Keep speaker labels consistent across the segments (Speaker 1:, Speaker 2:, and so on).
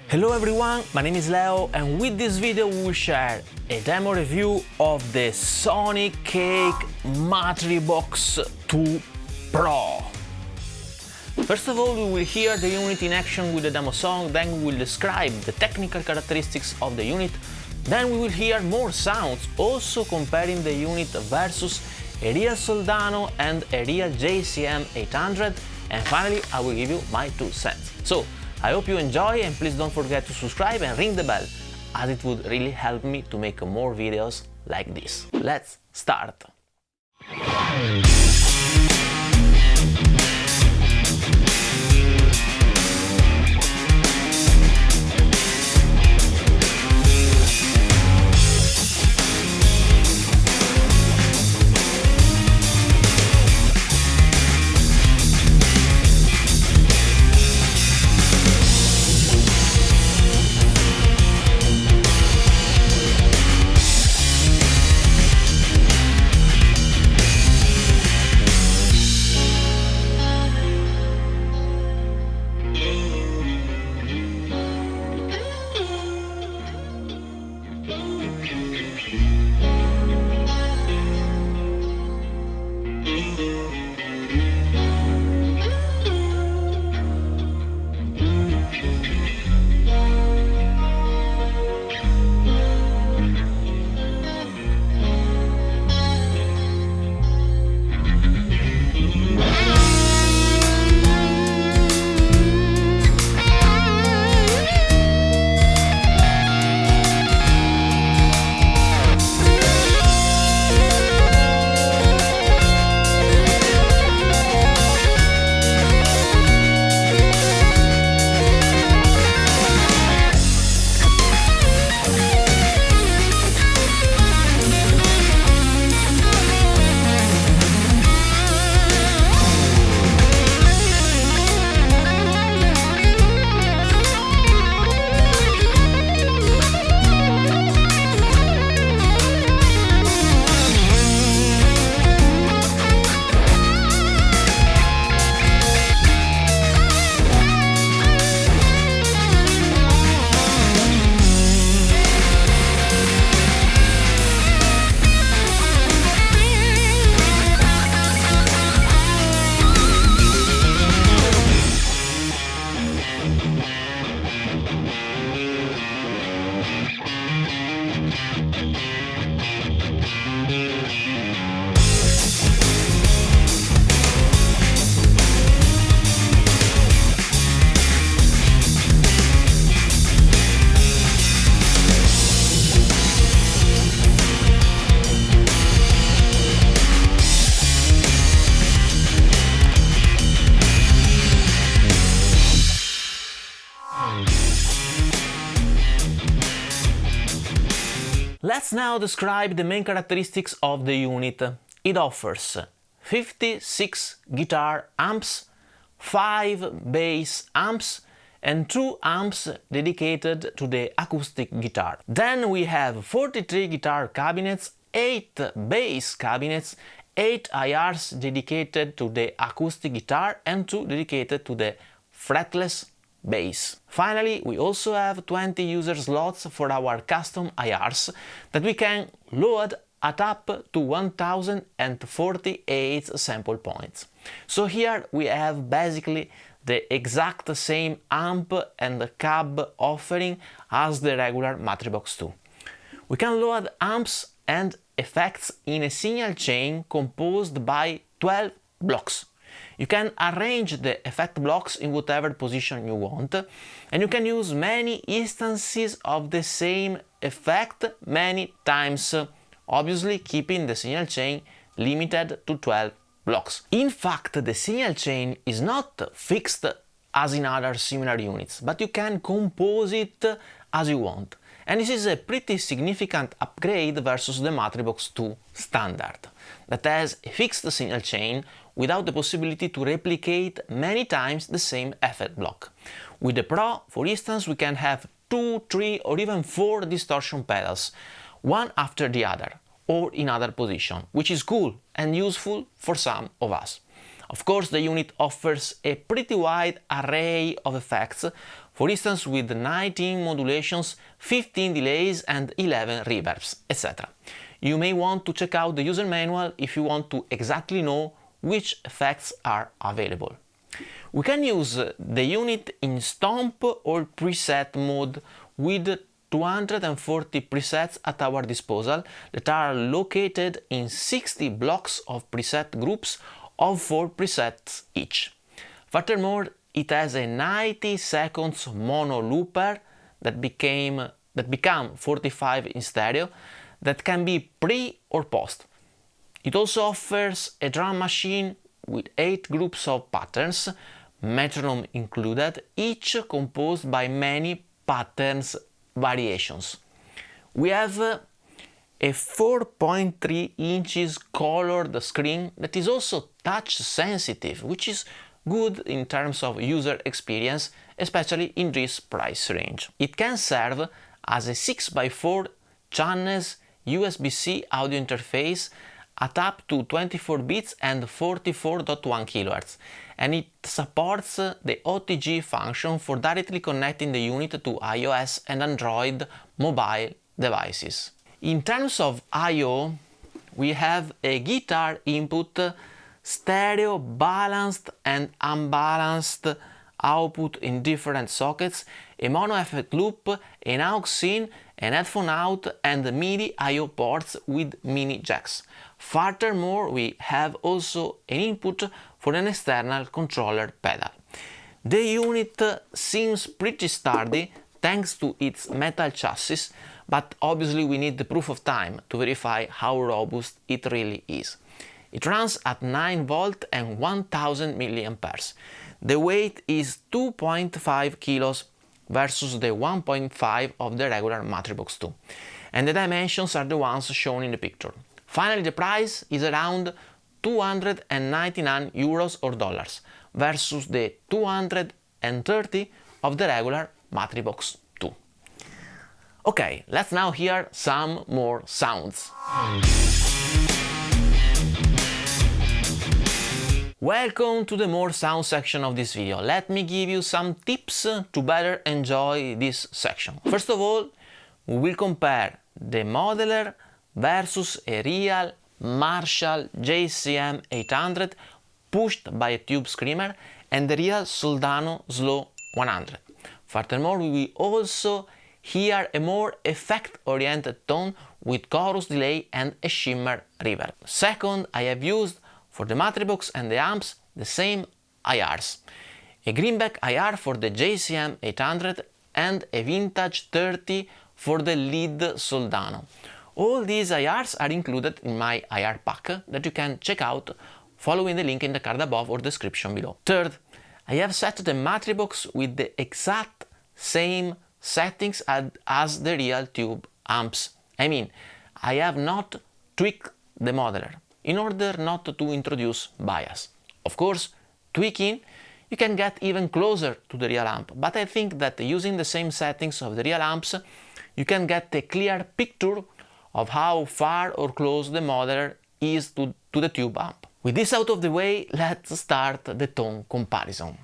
Speaker 1: Hello everyone, my name is Leo and with this video we will share a demo review of the SoniCake Matribox II PRO. First of all, we will hear the unit in action with the demo song, then we will describe the technical characteristics of the unit, then we will hear more sounds, also comparing the unit versus a Real Soldano and a Real JCM 800, and finally I will give you my 2 cents. So, I hope you enjoy and please don't forget to subscribe and ring the bell, as it would really help me to make more videos like this. Let's start! Let's now describe the main characteristics of the unit. It offers 56 guitar amps, 5 bass amps and 2 amps dedicated to the acoustic guitar. Then we have 43 guitar cabinets, 8 bass cabinets, 8 IRs dedicated to the acoustic guitar and 2 dedicated to the fretless bass. Finally, we also have 20 user slots for our custom IRs that we can load at up to 1048 sample points. So here we have basically the exact same amp and cab offering as the regular Matribox 2. We can load amps and effects in a signal chain composed by 12 blocks. You can arrange the effect blocks in whatever position you want, and you can use many instances of the same effect many times, obviously keeping the signal chain limited to 12 blocks. In fact, the signal chain is not fixed as in other similar units, but you can compose it as you want. And this is a pretty significant upgrade versus the Matribox 2 standard, that has a fixed signal chain without the possibility to replicate many times the same effect block. With the Pro, for instance, we can have 2, 3 or even 4 distortion pedals, one after the other, or in other position, which is cool and useful for some of us. Of course, the unit offers a pretty wide array of effects for instance with 19 modulations, 15 delays and 11 reverbs, etc. You may want to check out the user manual if you want to exactly know which effects are available. We can use the unit in stomp or preset mode with 240 presets at our disposal that are located in 60 blocks of preset groups of 4 presets each. Furthermore, it has a 90 seconds mono looper that become 45 in stereo that can be pre or post. It also offers a drum machine with 8 groups of patterns, metronome included, each composed by many patterns variations. We have a 4.3 inches colored screen that is also touch sensitive, which is good in terms of user experience, especially in this price range. It can serve as a 6x4 channels USB-C audio interface at up to 24 bits and 44.1 kHz, and it supports the OTG function for directly connecting the unit to iOS and Android mobile devices. In terms of I/O, we have a guitar input, stereo balanced and unbalanced output in different sockets, a mono effect loop, an aux in, an headphone out and MIDI I/O ports with mini jacks. Furthermore, we have also an input for an external controller pedal. The unit seems pretty sturdy thanks to its metal chassis, but obviously we need the proof of time to verify how robust it really is. It runs at 9 volt and 1000 mAh. The weight is 2.5 kilos versus the 1.5 of the regular Matribox II, and the dimensions are the ones shown in the picture. Finally, the price is around 299 euros or dollars versus the 230 of the regular Matribox II. Okay, let's now hear some more sounds. Welcome to the more sound section of this video. Let me give you some tips to better enjoy this section. First of all, we will compare the modeler versus a Real Marshall JCM 800 pushed by a tube screamer and the Real Soldano SLO 100. Furthermore, we will also hear a more effect-oriented tone with chorus delay and a shimmer reverb. Second, I have used for the Matribox and the amps the same IRs. A greenback IR for the JCM 800 and a vintage 30 for the lead Soldano. All these IRs are included in my IR pack that you can check out following the link in the card above or description below. Third, I have set the Matribox with the exact same settings as the real tube amps. I mean, I have not tweaked the modeler in order not to introduce bias. Of course, tweaking, you can get even closer to the real amp, but I think that using the same settings of the real amps, you can get a clear picture of how far or close the modeler is to the tube amp. With this out of the way, let's start the tone comparison.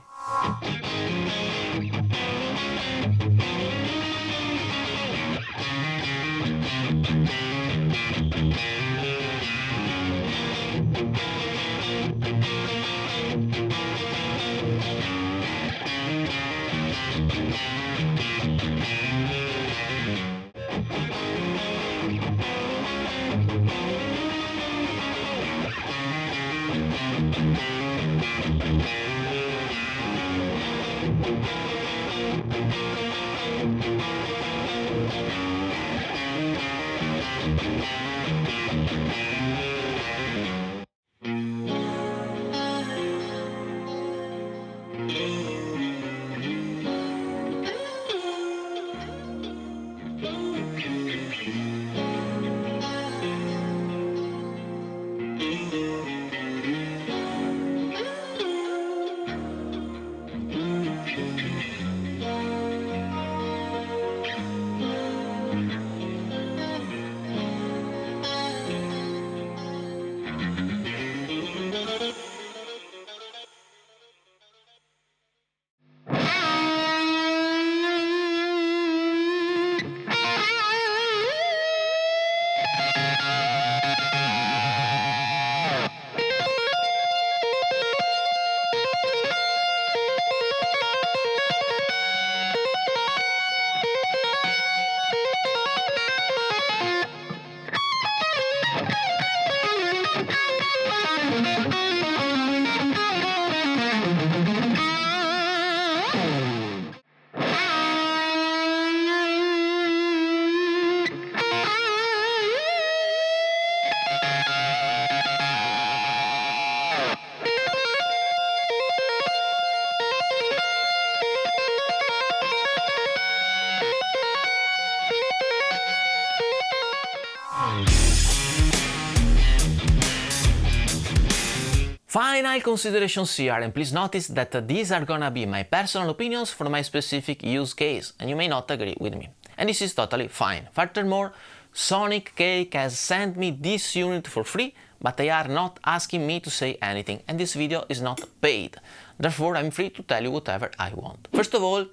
Speaker 1: Final considerations here, and please notice that these are gonna be my personal opinions for my specific use case, and you may not agree with me. And this is totally fine. Furthermore, SoniCake has sent me this unit for free, but they are not asking me to say anything, and this video is not paid. Therefore, I'm free to tell you whatever I want. First of all,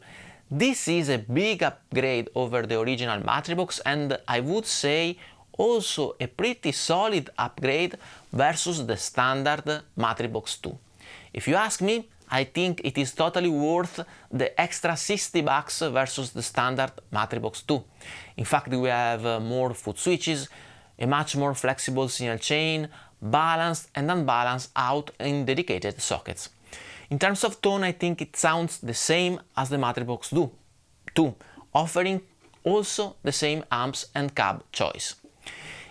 Speaker 1: this is a big upgrade over the original Matribox, and I would say also a pretty solid upgrade versus the standard Matribox II. If you ask me, I think it is totally worth the extra $60 versus the standard Matribox II. In fact, we have more foot switches, a much more flexible signal chain, balanced and unbalanced out in dedicated sockets. In terms of tone, I think it sounds the same as the Matribox II, offering also the same amps and cab choice.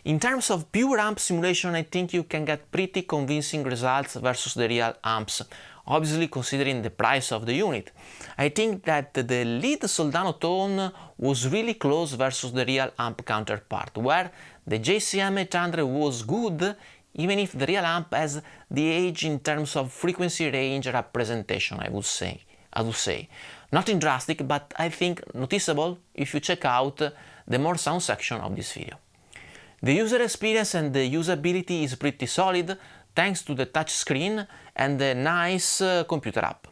Speaker 1: In terms of pure amp simulation, I think you can get pretty convincing results versus the real amps, obviously considering the price of the unit. I think that the lead Soldano tone was really close versus the real amp counterpart, where the JCM 800 was good, even if the real amp has the edge in terms of frequency range representation, I would say. Nothing drastic, but I think noticeable if you check out the more sound section of this video. The user experience and the usability is pretty solid thanks to the touchscreen and the nice computer app.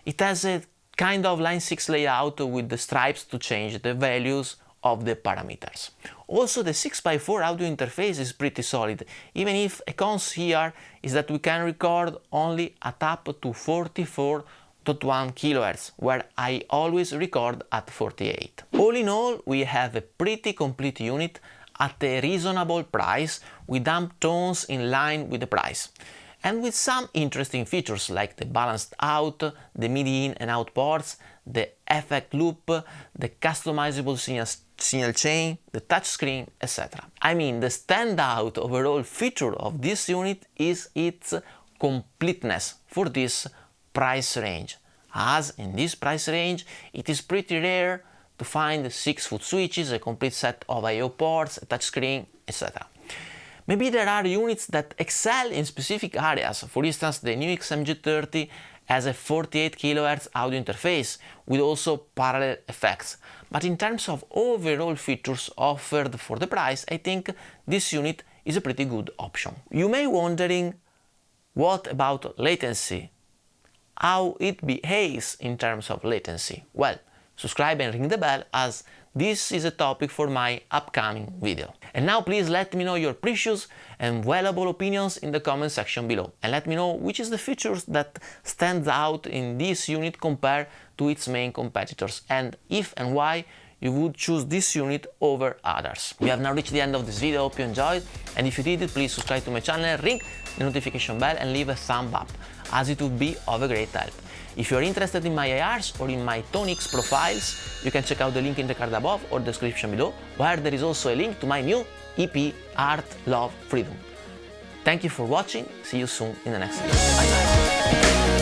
Speaker 1: It has a kind of Line 6 layout with the stripes to change the values of the parameters. Also, the 6x4 audio interface is pretty solid, even if a cons here is that we can record only at up to 44.1 kHz, where I always record at 48. All in all, we have a pretty complete unit at a reasonable price, with amp tones in line with the price, and with some interesting features like the balanced out, the MIDI in and out ports, the effect loop, the customizable signal chain, the touchscreen, etc. I mean, the standout overall feature of this unit is its completeness for this price range, as in this price range it is pretty rare to find 6 foot switches, a complete set of I/O ports, a touchscreen, etc. Maybe there are units that excel in specific areas. For instance, the new XMG30 has a 48 kHz audio interface with also parallel effects. But in terms of overall features offered for the price, I think this unit is a pretty good option. You may be wondering, what about latency? How it behaves in terms of latency? Well, subscribe and ring the bell, as this is a topic for my upcoming video. And now please let me know your precious and valuable opinions in the comment section below, and let me know which is the features that stands out in this unit compared to its main competitors, and if and why you would choose this unit over others. We have now reached the end of this video. Hope you enjoyed, and if you did, please subscribe to my channel, ring the notification bell and leave a thumb up, as it would be of a great help. If you are interested in my IRs or in my Tonix profiles, you can check out the link in the card above or description below, where there is also a link to my new EP, Art, Love, Freedom. Thank you for watching, see you soon in the next video. Bye bye.